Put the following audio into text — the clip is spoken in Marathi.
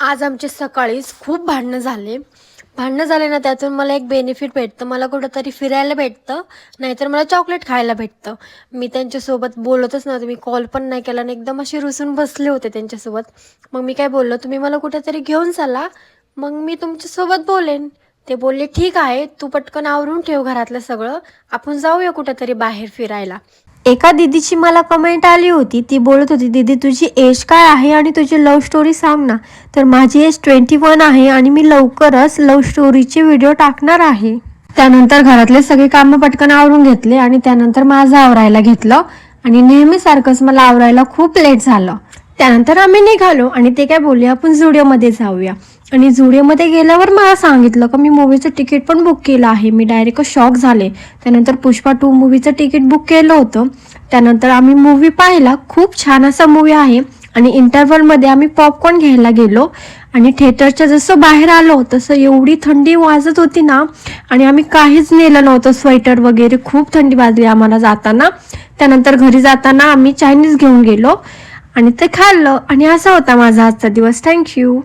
आज आमचे सकाळीच खूप भांडणं झाले ना, त्यातून मला एक बेनिफिट भेटतं. मला कुठंतरी फिरायला भेटतं, नाहीतर मला चॉकलेट खायला भेटतं. मी त्यांच्यासोबत बोलतच नव्हते. मी कॉल पण नाही केला आणि एकदम असे रुसून बसले होते त्यांच्यासोबत. मग मी काय बोललो, तुम्ही मला कुठेतरी घेऊन चला, मग मी तुमच्यासोबत बोलेन. ते बोलले, ठीक आहे, तू पटकन आवरून ठेव घरातलं सगळं, आपण जाऊया कुठेतरी बाहेर फिरायला. एका दीदीची मला कमेंट आली होती. ती बोलत होती, दीदी तुझी एज काय आहे आणि तुझी लव्ह स्टोरी सांग ना. तर माझी एज 21 आहे आणि मी लवकरच लव्ह स्टोरीचे व्हिडिओ टाकणार आहे. त्यानंतर घरातले सगळे कामं पटकन आवरून घेतले आणि त्यानंतर माझं आवरायला घेतलं आणि नेहमीसारखंच मला आवरायला खूप लेट झालं. त्यानंतर आम्ही निघालो आणि ते काय बोलले, आपण झुडिओमध्ये जाऊया. आणि झुडिओमध्ये गेल्यावर मला सांगितलं का मी मूवीचं तिकीट पण बुक केलं आहे. मी डायरेक्ट शॉक झाले. त्यानंतर पुष्पा 2 मूवीचं तिकीट बुक केलं होतं. त्यानंतर आम्ही मूवी पाहिला. खूप छान असा मूवी आहे. आणि इंटरव्हलमध्ये आम्ही पॉपकॉर्न घ्यायला गेलो आणि थिएटरच्या जसं बाहेर आलो तसं एवढी थंडी वाजत होती ना, आणि आम्ही काहीच नेलं नव्हतं, स्वेटर वगैरे. खूप थंडी वाजली आम्हाला जाताना. त्यानंतर घरी जाताना आम्ही चायनीज घेऊन गेलो आणि ते खाल्लं आणि असा होता माझा आजचा दिवस. थँक्यू.